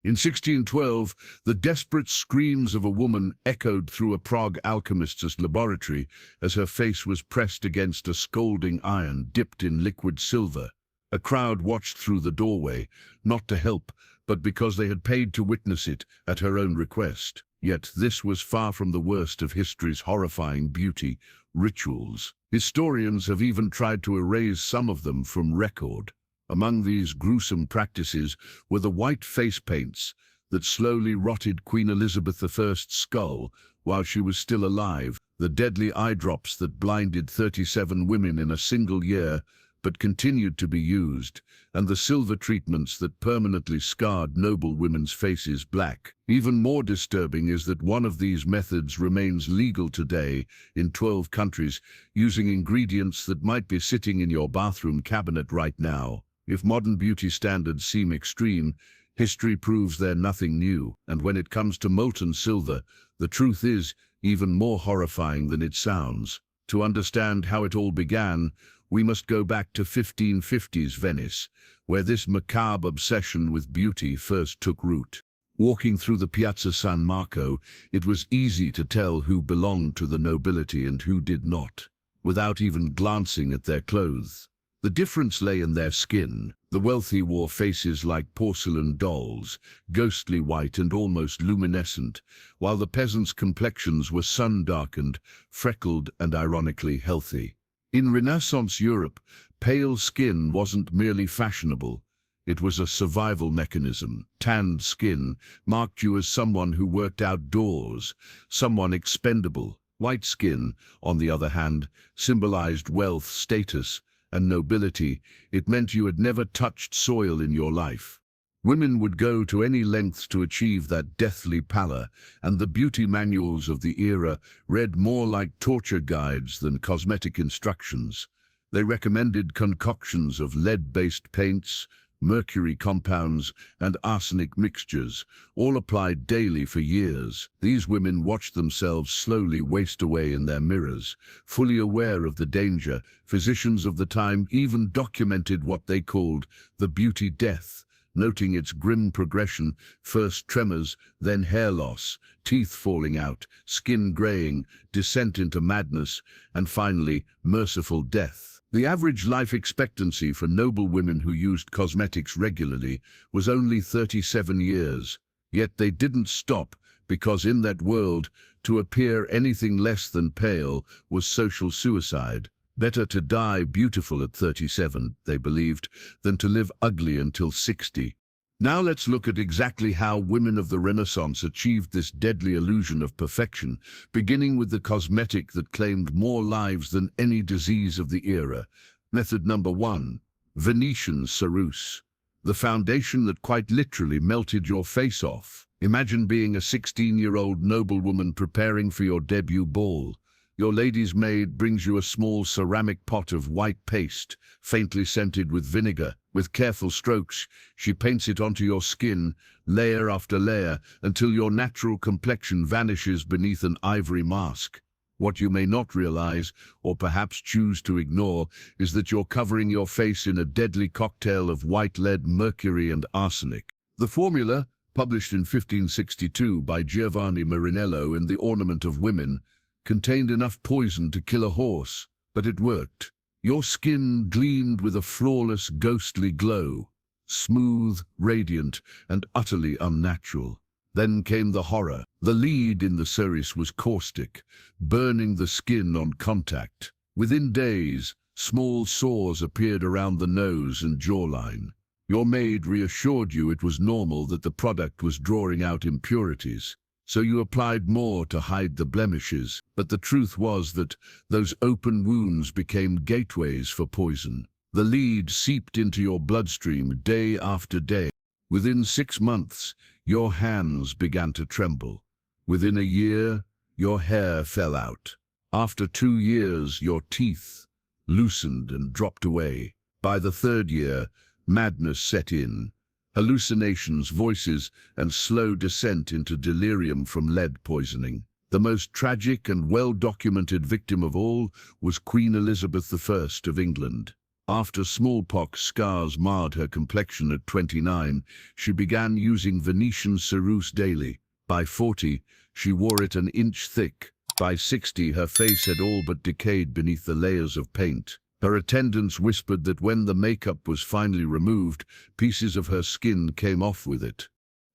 In 1612, the desperate screams of a woman echoed through a Prague alchemist's laboratory as her face was pressed against a scalding iron dipped in liquid silver. A crowd watched through the doorway, not to help, but because they had paid to witness it at her own request. Yet this was far from the worst of history's horrifying beauty rituals. Historians have even tried to erase some of them from record. Among these gruesome practices were the white face paints that slowly rotted Queen Elizabeth I's skull while she was still alive, the deadly eye drops that blinded 37 women in a single year but continued to be used, and the silver treatments that permanently scarred noble women's faces black. Even more disturbing is that one of these methods remains legal today in 12 countries, using ingredients that might be sitting in your bathroom cabinet right now. If modern beauty standards seem extreme, history proves they're nothing new. And when it comes to molten silver, the truth is even more horrifying than it sounds. To understand how it all began, we must go back to 1550s Venice, where this macabre obsession with beauty first took root. Walking through the Piazza San Marco, it was easy to tell who belonged to the nobility and who did not, without even glancing at their clothes. The difference lay in their skin. The wealthy wore faces like porcelain dolls, ghostly white and almost luminescent, while the peasants' complexions were sun-darkened, freckled and ironically healthy. In Renaissance Europe, pale skin wasn't merely fashionable. It was a survival mechanism. Tanned skin marked you as someone who worked outdoors, someone expendable. White skin, on the other hand, symbolized wealth, status, and nobility. It meant you had never touched soil in your life. Women would go to any lengths to achieve that deathly pallor, and the beauty manuals of the era read more like torture guides than cosmetic instructions. They recommended concoctions of lead-based paints, mercury compounds, and arsenic mixtures, all applied daily for years. These women watched themselves slowly waste away in their mirrors. Fully aware of the danger, physicians of the time even documented what they called the beauty death, noting its grim progression: first tremors, then hair loss, teeth falling out, skin graying, descent into madness, and finally, merciful death. The average life expectancy for noble women who used cosmetics regularly was only 37 years. Yet they didn't stop, because in that world, to appear anything less than pale was social suicide. Better to die beautiful at 37, they believed, than to live ugly until 60. Now let's look at exactly how women of the Renaissance achieved this deadly illusion of perfection, beginning with the cosmetic that claimed more lives than any disease of the era. Method number 1. Venetian ceruse. The foundation that quite literally melted your face off. Imagine being a 16-year-old noblewoman preparing for your debut ball. Your lady's maid brings you a small ceramic pot of white paste, faintly scented with vinegar. With careful strokes, she paints it onto your skin, layer after layer, until your natural complexion vanishes beneath an ivory mask. What you may not realize, or perhaps choose to ignore, is that you're covering your face in a deadly cocktail of white lead, mercury, and arsenic. The formula, published in 1562 by Giovanni Marinello in The Ornament of Women, contained enough poison to kill a horse, but it worked. Your skin gleamed with a flawless, ghostly glow, smooth, radiant, and utterly unnatural. Then came the horror. The lead in the ceruse was caustic, burning the skin on contact. Within days, small sores appeared around the nose and jawline. Your maid reassured you it was normal, that the product was drawing out impurities. So you applied more to hide the blemishes, but the truth was that those open wounds became gateways for poison. The lead seeped into your bloodstream day after day. Within 6 months, your hands began to tremble. Within a year, your hair fell out. After 2 years, your teeth loosened and dropped away. By the 3rd year, madness set in. Hallucinations, voices, and slow descent into delirium from lead poisoning. The most tragic and well-documented victim of all was Queen Elizabeth I of England. After smallpox scars marred her complexion at 29, she began using Venetian ceruse daily. By 40, she wore it an inch thick. By 60, her face had all but decayed beneath the layers of paint. Her attendants whispered that when the makeup was finally removed, pieces of her skin came off with it.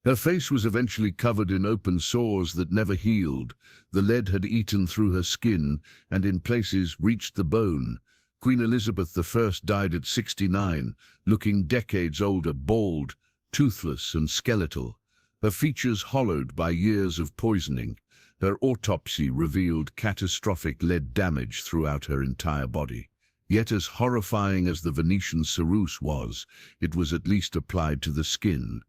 Her face was eventually covered in open sores that never healed. The lead had eaten through her skin and in places reached the bone. Queen Elizabeth I died at 69, looking decades older, bald, toothless and skeletal. Her features hollowed by years of poisoning. Her autopsy revealed catastrophic lead damage throughout her entire body. Yet as horrifying as the Venetian ceruse was, it was at least applied to the skin.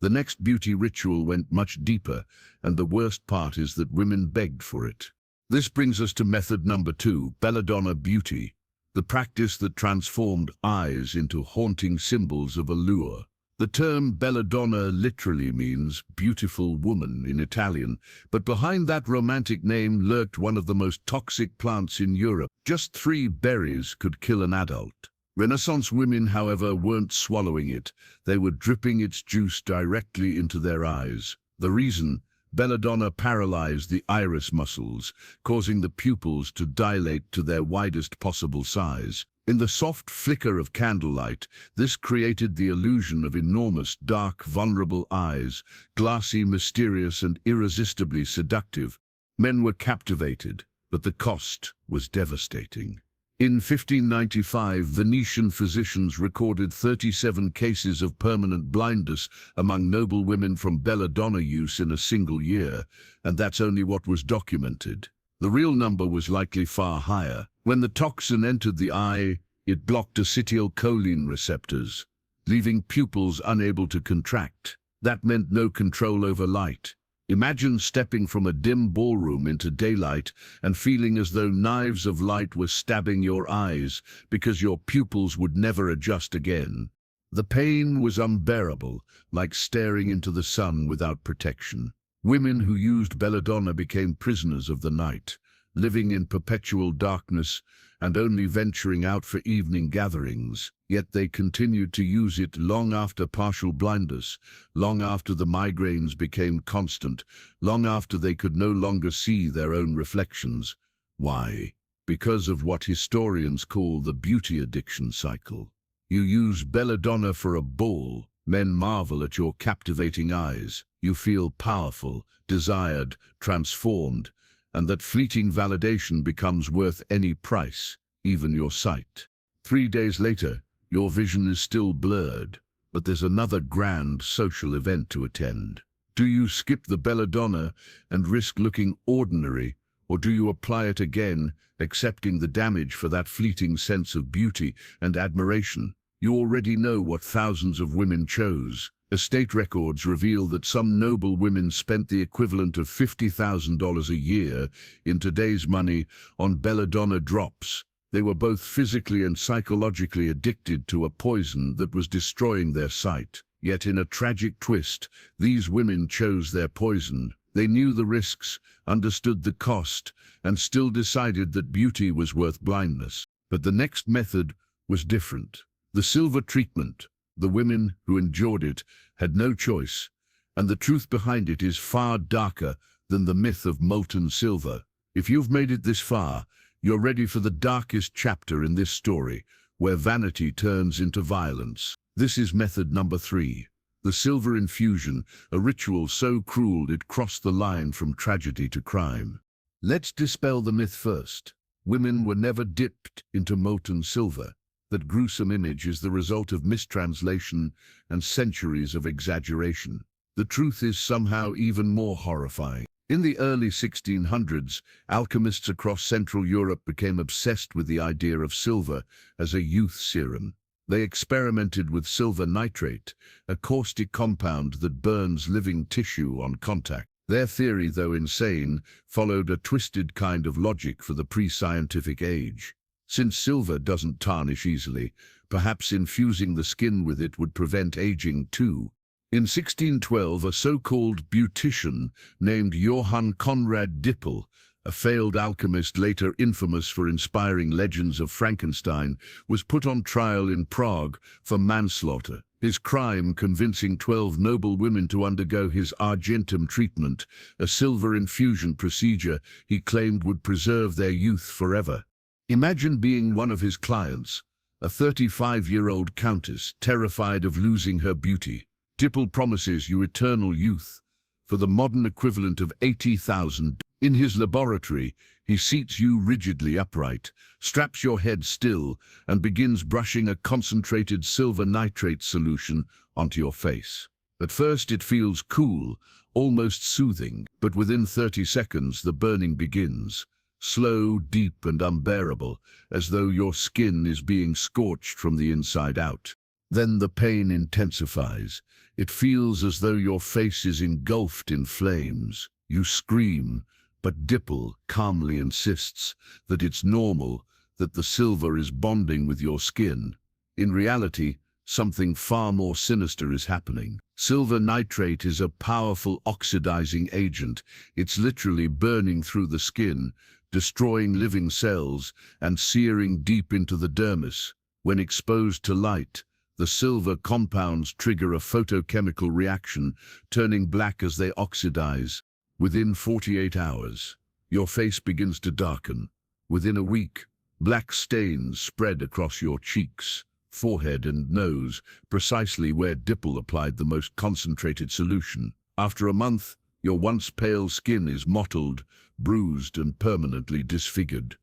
The next beauty ritual went much deeper, and the worst part is that women begged for it. This brings us to method number 2, belladonna beauty, the practice that transformed eyes into haunting symbols of allure. The term belladonna literally means beautiful woman in Italian, but behind that romantic name lurked one of the most toxic plants in Europe. Just 3 berries could kill an adult. Renaissance women, however, weren't swallowing it. They were dripping its juice directly into their eyes. The reason? Belladonna paralyzed the iris muscles, causing the pupils to dilate to their widest possible size. In the soft flicker of candlelight, this created the illusion of enormous, dark, vulnerable eyes, glassy, mysterious, and irresistibly seductive. Men were captivated, but the cost was devastating. In 1595, Venetian physicians recorded 37 cases of permanent blindness among noble women from belladonna use in a single year, and that's only what was documented. The real number was likely far higher. When the toxin entered the eye, it blocked acetylcholine receptors, leaving pupils unable to contract. That meant no control over light. Imagine stepping from a dim ballroom into daylight and feeling as though knives of light were stabbing your eyes because your pupils would never adjust again. The pain was unbearable, like staring into the sun without protection. Women who used belladonna became prisoners of the night, living in perpetual darkness and only venturing out for evening gatherings. Yet they continued to use it long after partial blindness, long after the migraines became constant, long after they could no longer see their own reflections. Why? Because of what historians call the beauty addiction cycle. You use belladonna for a ball. Men marvel at your captivating eyes. You feel powerful, desired, transformed, and that fleeting validation becomes worth any price, even your sight. 3 days later, your vision is still blurred, but there's another grand social event to attend. Do you skip the belladonna and risk looking ordinary, or do you apply it again, accepting the damage for that fleeting sense of beauty and admiration? You already know what thousands of women chose. Estate records reveal that some noble women spent the equivalent of $50,000 a year in today's money on belladonna drops. They were both physically and psychologically addicted to a poison that was destroying their sight. Yet in a tragic twist, these women chose their poison. They knew the risks, understood the cost, and still decided that beauty was worth blindness. But the next method was different. The silver treatment. The women who endured it had no choice, and the truth behind it is far darker than the myth of molten silver. If you've made it this far, you're ready for the darkest chapter in this story, where vanity turns into violence. This is method number 3. The silver infusion, a ritual so cruel it crossed the line from tragedy to crime. Let's dispel the myth first. Women were never dipped into molten silver. That gruesome image is the result of mistranslation and centuries of exaggeration. The truth is somehow even more horrifying. In the early 1600s, alchemists across Central Europe became obsessed with the idea of silver as a youth serum. They experimented with silver nitrate, a caustic compound that burns living tissue on contact. Their theory, though insane, followed a twisted kind of logic for the pre-scientific age. Since silver doesn't tarnish easily, perhaps infusing the skin with it would prevent aging too. In 1612, a so-called beautician named Johann Conrad Dippel a failed alchemist later infamous for inspiring legends of Frankenstein, was put on trial in Prague for manslaughter. His crime, convincing 12 noble women to undergo his argentum treatment, a silver infusion procedure he claimed would preserve their youth forever. Imagine being one of his clients, a 35-year-old countess terrified of losing her beauty. Dipple promises you eternal youth for the modern equivalent of 80,000. In his laboratory, he seats you rigidly upright, straps your head still, and begins brushing a concentrated silver nitrate solution onto your face. At first it feels cool, almost soothing, but within 30 seconds the burning begins. Slow, deep, and unbearable, as though your skin is being scorched from the inside out. Then the pain intensifies. It feels as though your face is engulfed in flames. You scream, but Dipple calmly insists that it's normal, that the silver is bonding with your skin. In reality, something far more sinister is happening. Silver nitrate is a powerful oxidizing agent. It's literally burning through the skin, destroying living cells and searing deep into the dermis. When exposed to light, the silver compounds trigger a photochemical reaction, turning black as they oxidize. Within 48 hours, your face begins to darken. Within a week, black stains spread across your cheeks, forehead and nose, precisely where Dipple applied the most concentrated solution. After a month, your once pale skin is mottled, bruised and permanently disfigured.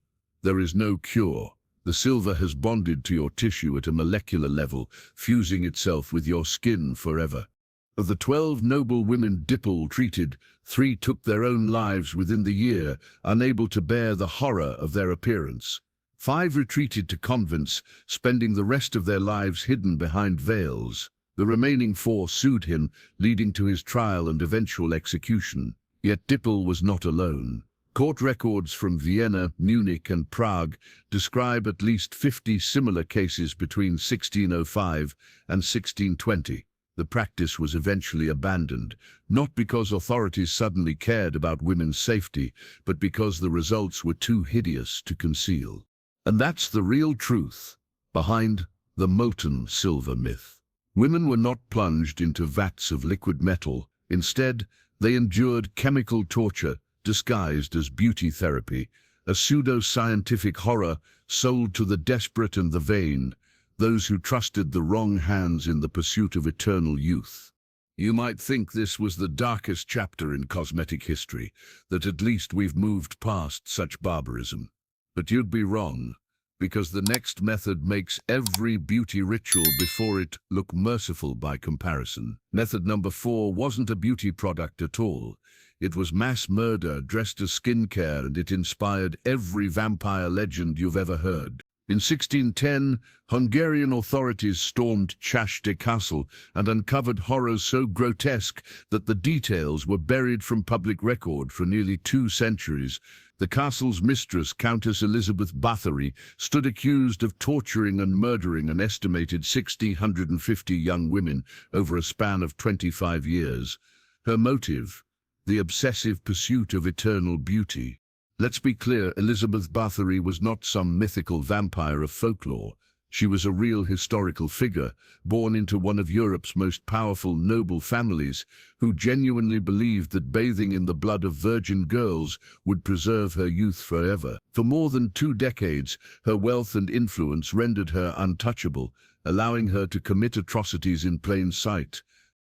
There is no cure. The silver has bonded to your tissue at a molecular level, fusing itself with your skin forever. Of the 12 noble women Dipple treated, 3 took their own lives within the year, unable to bear the horror of their appearance. 5 retreated to convents, spending the rest of their lives hidden behind veils. The remaining 4 sued him, leading to his trial and eventual execution. Yet Dipple was not alone. Court records from Vienna, Munich and Prague describe at least 50 similar cases between 1605 and 1620. The practice was eventually abandoned, not because authorities suddenly cared about women's safety, but because the results were too hideous to conceal. And that's the real truth behind the molten silver myth. Women were not plunged into vats of liquid metal. Instead, they endured chemical torture disguised as beauty therapy, a pseudo-scientific horror sold to the desperate and the vain, those who trusted the wrong hands in the pursuit of eternal youth. You might think this was the darkest chapter in cosmetic history, that at least we've moved past such barbarism. But you'd be wrong, because the next method makes every beauty ritual before it look merciful by comparison. Method number 4 wasn't a beauty product at all. It was mass murder dressed as skincare, and it inspired every vampire legend you've ever heard. In 1610, Hungarian authorities stormed Chashte Castle and uncovered horrors so grotesque that the details were buried from public record for nearly 2 centuries. The castle's mistress, Countess Elizabeth Bathory, stood accused of torturing and murdering an estimated 150 young women over a span of 25 years. Her motive? The obsessive pursuit of eternal beauty. Let's be clear, Elizabeth Bathory was not some mythical vampire of folklore. She was a real historical figure, born into one of Europe's most powerful noble families, who genuinely believed that bathing in the blood of virgin girls would preserve her youth forever. For more than 2 decades, her wealth and influence rendered her untouchable, allowing her to commit atrocities in plain sight.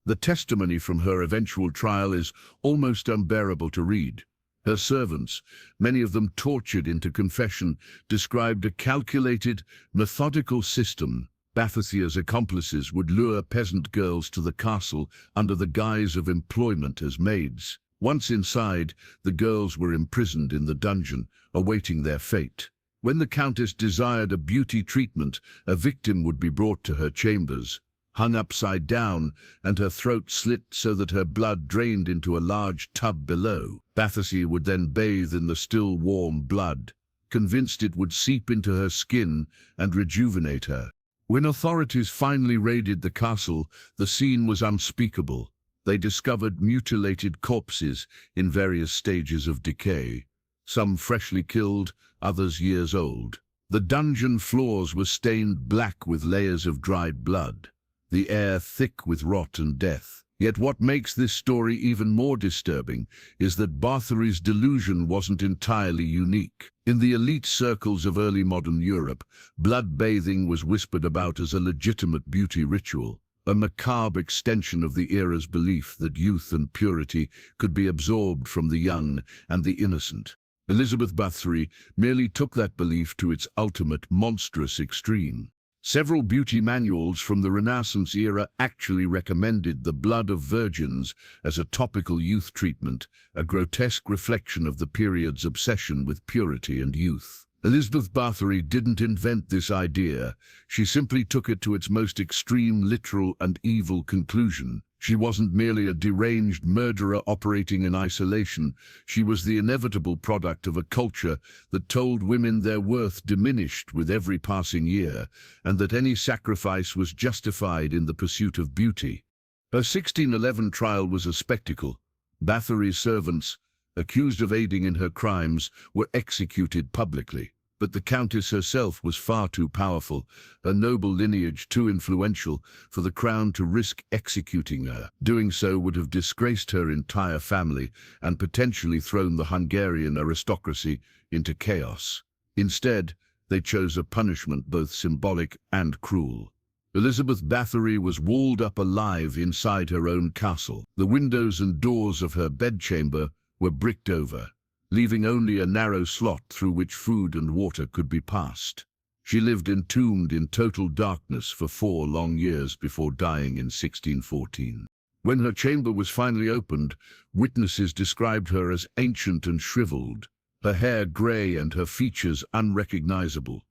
The testimony from her eventual trial is almost unbearable to read. Her servants, many of them tortured into confession, described a calculated, methodical system. Bathory's accomplices would lure peasant girls to the castle under the guise of employment as maids. Once inside, the girls were imprisoned in the dungeon, awaiting their fate. When the countess desired a beauty treatment, a victim would be brought to her chambers, hung upside down, and her throat slit so that her blood drained into a large tub below. Bathory would then bathe in the still warm blood, convinced it would seep into her skin and rejuvenate her. When authorities finally raided the castle, the scene was unspeakable. They discovered mutilated corpses in various stages of decay, some freshly killed, others years old. The dungeon floors were stained black with layers of dried blood, the air thick with rot and death. Yet what makes this story even more disturbing is that Bathory's delusion wasn't entirely unique. In the elite circles of early modern Europe, blood bathing was whispered about as a legitimate beauty ritual, a macabre extension of the era's belief that youth and purity could be absorbed from the young and the innocent. Elizabeth Bathory merely took that belief to its ultimate monstrous extreme. Several beauty manuals from the Renaissance era actually recommended the blood of virgins as a topical youth treatment, a grotesque reflection of the period's obsession with purity and youth. Elizabeth Bathory didn't invent this idea. She simply took it to its most extreme literal and evil conclusion. She wasn't merely a deranged murderer operating in isolation. She was the inevitable product of a culture that told women their worth diminished with every passing year, and that any sacrifice was justified in the pursuit of beauty. Her 1611 trial was a spectacle. Bathory's servants, accused of aiding in her crimes, were executed publicly. But the Countess herself was far too powerful, her noble lineage too influential, for the crown to risk executing her. Doing so would have disgraced her entire family and potentially thrown the Hungarian aristocracy into chaos. Instead, they chose a punishment both symbolic and cruel. Elizabeth Bathory was walled up alive inside her own castle. The windows and doors of her bedchamber were bricked over, leaving only a narrow slot through which food and water could be passed. She lived entombed in total darkness for 4 long years before dying in 1614. When her chamber was finally opened, witnesses described her as ancient and shriveled, her hair grey and her features unrecognizable.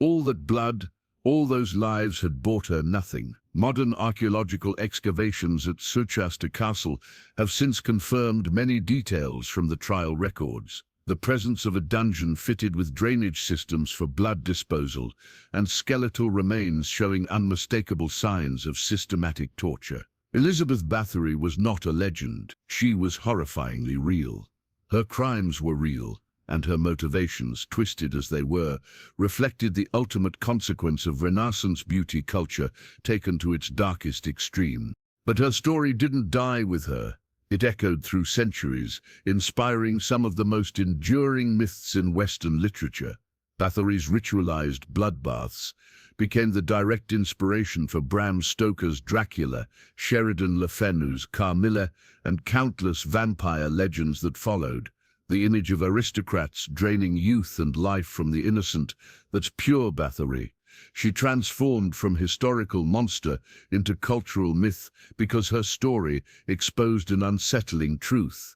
All that blood, all those lives had bought her nothing. Modern archaeological excavations at Suchasta Castle have since confirmed many details from the trial records. The presence of a dungeon fitted with drainage systems for blood disposal and skeletal remains showing unmistakable signs of systematic torture. Elizabeth Bathory was not a legend. She was horrifyingly real. Her crimes were real, and her motivations, twisted as they were, reflected the ultimate consequence of Renaissance beauty culture taken to its darkest extreme. But her story didn't die with her. It echoed through centuries, inspiring some of the most enduring myths in Western literature. Bathory's ritualized bloodbaths became the direct inspiration for Bram Stoker's Dracula, Sheridan Le Fanu's Carmilla, and countless vampire legends that followed. The image of aristocrats draining youth and life from the innocent, that's pure Bathory. She transformed from historical monster into cultural myth because her story exposed an unsettling truth.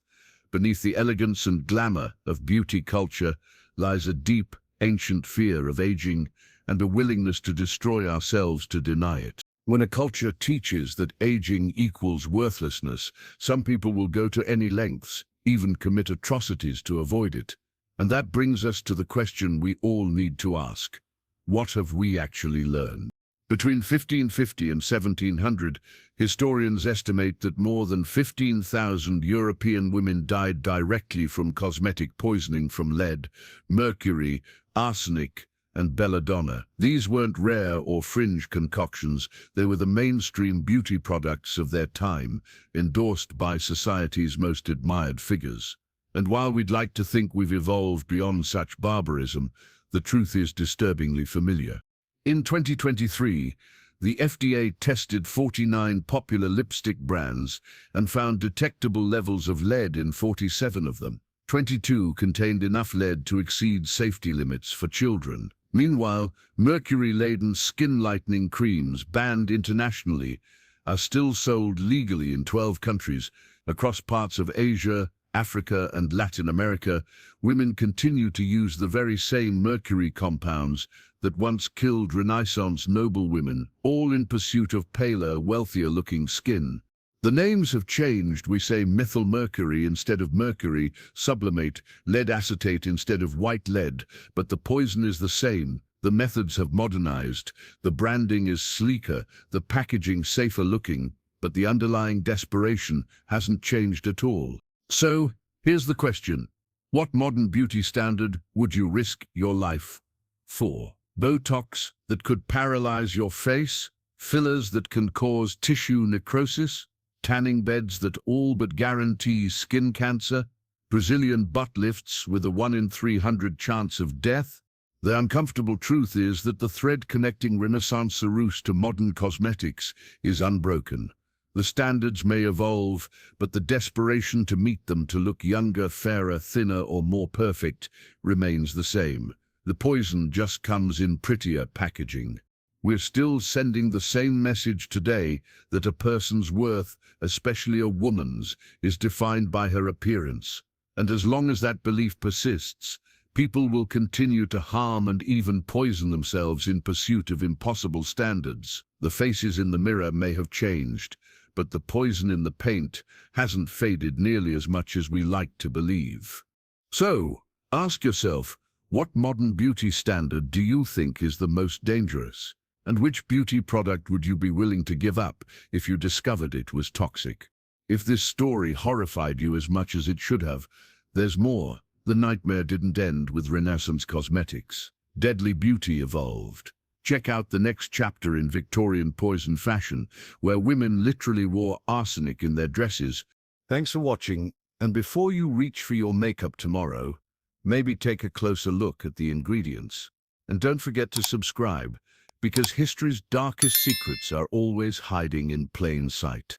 Beneath the elegance and glamour of beauty culture lies a deep, ancient fear of aging and a willingness to destroy ourselves to deny it. When a culture teaches that aging equals worthlessness, some people will go to any lengths, even commit atrocities to avoid it. And that brings us to the question we all need to ask. What have we actually learned? Between 1550 and 1700, historians estimate that more than 15,000 European women died directly from cosmetic poisoning from lead, mercury, arsenic, and belladonna. These weren't rare or fringe concoctions, they were the mainstream beauty products of their time, endorsed by society's most admired figures. And while we'd like to think we've evolved beyond such barbarism, the truth is disturbingly familiar. In 2023, the FDA tested 49 popular lipstick brands and found detectable levels of lead in 47 of them. 22 contained enough lead to exceed safety limits for children. Meanwhile, mercury-laden skin-lightening creams banned internationally are still sold legally in 12 countries. Across parts of Asia, Africa, and Latin America, women continue to use the very same mercury compounds that once killed Renaissance noblewomen, all in pursuit of paler, wealthier-looking skin. The names have changed. We say methyl mercury instead of mercury, sublimate, lead acetate instead of white lead, but the poison is the same. The methods have modernized, the branding is sleeker, the packaging safer looking, but the underlying desperation hasn't changed at all. So, here's the question. What modern beauty standard would you risk your life for? Botox that could paralyze your face, fillers that can cause tissue necrosis, tanning beds that all but guarantee skin cancer, Brazilian butt lifts with a 1 in 300 chance of death? The uncomfortable truth is that the thread connecting Renaissance ceruse to modern cosmetics is unbroken. The standards may evolve, but the desperation to meet them, to look younger, fairer, thinner, or more perfect, remains the same. The poison just comes in prettier packaging. We're still sending the same message today, that a person's worth, especially a woman's, is defined by her appearance. And as long as that belief persists, people will continue to harm and even poison themselves in pursuit of impossible standards. The faces in the mirror may have changed, but the poison in the paint hasn't faded nearly as much as we like to believe. So, ask yourself, what modern beauty standard do you think is the most dangerous? And which beauty product would you be willing to give up if you discovered it was toxic? If this story horrified you as much as it should have, there's more. The nightmare didn't end with Renaissance cosmetics. Deadly beauty evolved. Check out the next chapter in Victorian poison fashion, where women literally wore arsenic in their dresses. Thanks for watching, and before you reach for your makeup tomorrow, maybe take a closer look at the ingredients. And don't forget to subscribe, because history's darkest secrets are always hiding in plain sight.